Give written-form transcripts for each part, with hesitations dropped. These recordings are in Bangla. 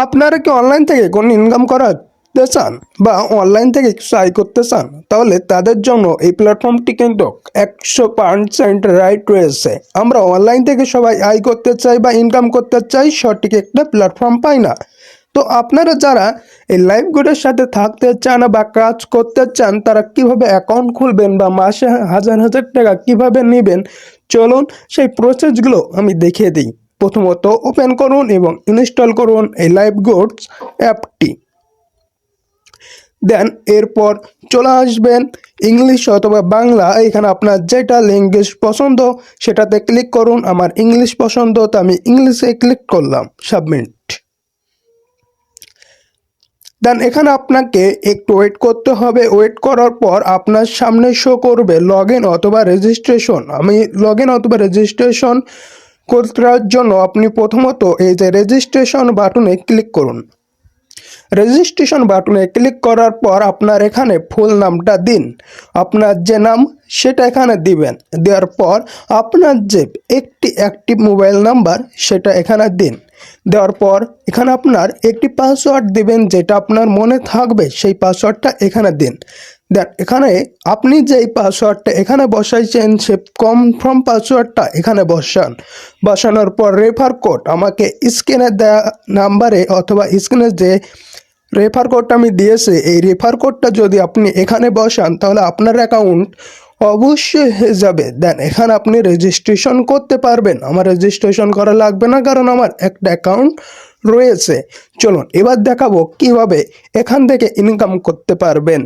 আপনারা কি অনলাইন থেকে কোনো ইনকাম করাতে চান বা অনলাইন থেকে কিছু আয় করতে চান, তাহলে তাদের জন্য এই প্ল্যাটফর্মটি কিন্তু 100% রাইট রয়েছে। আমরা অনলাইন থেকে সবাই আয় করতে চাই বা ইনকাম করতে চাই, সঠিক একটা প্ল্যাটফর্ম পাই না। তো আপনারা যারা এই লাইভ গুডের সাথে থাকতে চান বা কাজ করতে চান, তারা কিভাবে অ্যাকাউন্ট খুলবেন বা মাসে হাজার হাজার টাকা কিভাবে নেবেন, চলুন সেই প্রসেসগুলো আমি দেখিয়ে দিই। প্রথমত ওপেন করুন এবং ইনস্টল করুন এই লাইভ গুডস অ্যাপটি। দেন এরপর চলে আসবেন ইংলিশ অথবা বাংলা, এখানে আপনার যেটা ল্যাঙ্গুয়েজ পছন্দ সেটাতে ক্লিক করুন। আমার ইংলিশ পছন্দ, তো আমি ইংলিশে ক্লিক করলাম, সাবমিট। দেন এখানে আপনাকে একটু ওয়েট করতে হবে। ওয়েট করার পর আপনার সামনে শো করবে লগ ইন অথবা রেজিস্ট্রেশন। আমি লগ ইন অথবা রেজিস্ট্রেশন করার জন্য আপনি প্রথমত এই যে রেজিস্ট্রেশন বাটনে ক্লিক করুন। রেজিস্ট্রেশন বাটনে ক্লিক করার পর আপনার এখানে ফুল নামটা দিন। আপনার যে নাম সেটা এখানে দিবেন। দেওয়ার পর আপনার যে একটি অ্যাক্টিভ মোবাইল নাম্বার সেটা এখানে দিন। দেওয়ার পর এখানে আপনার একটি পাসওয়ার্ড দিবেন, যেটা আপনার মনে থাকবে সেই পাসওয়ার্ডটা এখানে দিন। দেন এখানে আপনি যেই পাসওয়ার্ডটা এখানে বসাইছেন সে কনফার্ম পাসওয়ার্ডটা এখানে বসানোর পর রেফার কোড আমাকে স্ক্রিনে দেওয়া নাম্বারে অথবা স্ক্রিনে যে রেফার কোডটা আমি দিয়েছি, এই রেফার কোডটা যদি আপনি এখানে বসান তাহলে আপনার অ্যাকাউন্ট অবশ্যই হয়ে যাবে। দেন এখানে আপনি রেজিস্ট্রেশন করতে পারবেন। আমার রেজিস্ট্রেশন করা লাগবে না, কারণ আমার একটা অ্যাকাউন্ট রয়েছে। চলুন এবার দেখাবো কিভাবে এখান থেকে ইনকাম করতে পারবেন।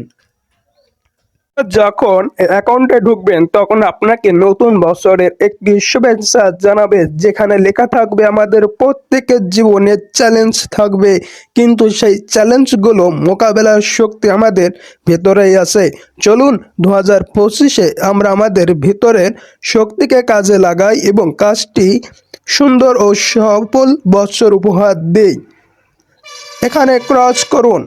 যখন অ্যাকাউন্টে ঢুকবেন তখন আপনাকে নতুন বছরের একটি শুভেচ্ছা জানাবে, যেখানে লেখা থাকবে আমাদের প্রত্যেকের জীবনে চ্যালেঞ্জ থাকবে, কিন্তু সেই চ্যালেঞ্জগুলো মোকাবেলার শক্তি আমাদের ভেতরেই আছে। চলুন 2025-এ আমরা আমাদের ভেতরের শক্তিকে কাজে লাগাই এবং কাজটি সুন্দর ও সফল বছর উপহার দেই। এখানে ক্রস করুন।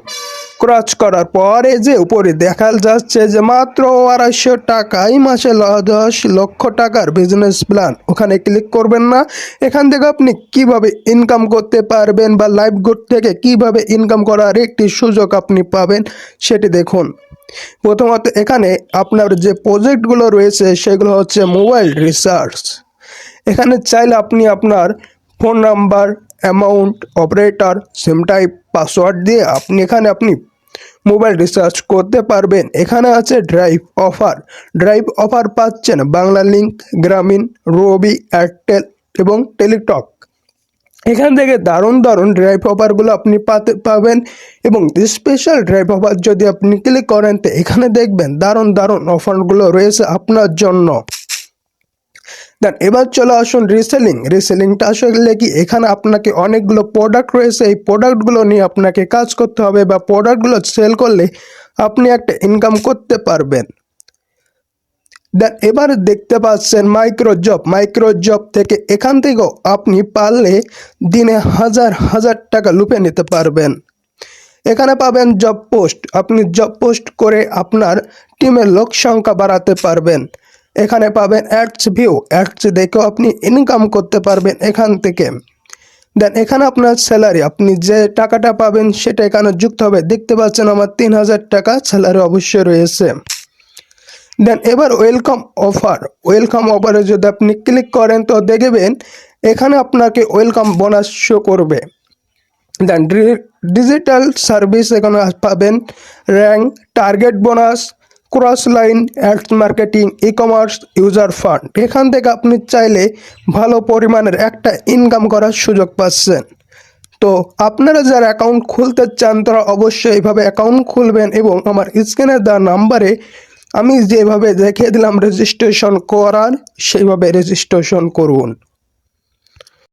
ক্রস করার পরে যে উপরে দেখা যাচ্ছে যে মাত্র 250 টাকায় মাসে 10 লক্ষ টাকার বিজনেস প্ল্যান, ওখানে ক্লিক করবেন না। এখান থেকে আপনি কিভাবে ইনকাম করতে পারবেন বা লাইভ গুড থেকে কিভাবে ইনকাম করার একটি সুযোগ আপনি পাবেন সেটি দেখুন। প্রথমত এখানে আপনার যে প্রজেক্টগুলো রয়েছে সেগুলো হচ্ছে মোবাইল রিচার্জ। এখানে চাইলে আপনি আপনার ফোন নাম্বার, অ্যামাউন্ট, অপারেটর, সিম টাইপ, পাসওয়ার্ড দিয়ে আপনি মোবাইল রিচার্জ করতে পারবেন। এখানে আছে ড্রাইভ অফার পাচ্ছেন বাংলা লিংক, গ্রামীণ, রবি, এয়ারটেল এবং টেলিটক। এখান থেকে দারুণ দারুণ ড্রাইভ অফারগুলো আপনি পাবেন এবং স্পেশাল ড্রাইভ অফার যদি আপনি ক্লিক করেন তো এখানে দেখবেন দারুণ দারুণ অফারগুলো রয়েছে আপনার জন্য। দেন এবার চলে আসুন রিসেলিংটা আসলে কি, এখানে আপনাকে অনেকগুলো প্রোডাক্ট রয়েছে, এই প্রোডাক্টগুলো নিয়ে আপনাকে কাজ করতে হবে বা প্রোডাক্টগুলো সেল করলে আপনি একটা ইনকাম করতে পারবেন। দেন এবার দেখতে পাচ্ছেন মাইক্রো জব থেকে এখান থেকেও আপনি পারলে দিনে হাজার হাজার টাকা লুপে নিতে পারবেন। এখানে পাবেন জব পোস্ট, আপনি জব পোস্ট করে আপনার টিমের লোক সংখ্যা বাড়াতে পারবেন। এখানে পাবেন অ্যাডস দেখেও আপনি ইনকাম করতে পারবেন এখান থেকে। দেন এখানে আপনার স্যালারি, আপনি যে টাকাটা পাবেন সেটা এখানে যুক্ত হবে। দেখতে পাচ্ছেন আমার 3000 টাকা স্যালারি অবশ্যই রয়েছে। দেন এবার ওয়েলকাম অফারে যদি আপনি ক্লিক করেন তো দেখবেন এখানে আপনাকে ওয়েলকাম বোনাস শো করবে। দেন ডিজিটাল সার্ভিস এখানে পাবেন rank, target bonus, cross line, ads marketing, e commerce, user fund. এখান থেকে আপনি চাইলে ভালো পরিমাণের একটা ইনকাম করার সুযোগ পাচ্ছেন। তো আপনারা যারা অ্যাকাউন্ট খুলতে চান তারা অবশ্যই এইভাবে অ্যাকাউন্ট খুলবেন এবং আমার স্ক্রিনে দেওয়া নাম্বারে আমি যেভাবে দেখিয়ে দিলাম রেজিস্ট্রেশন করার, সেইভাবে রেজিস্ট্রেশন করুন।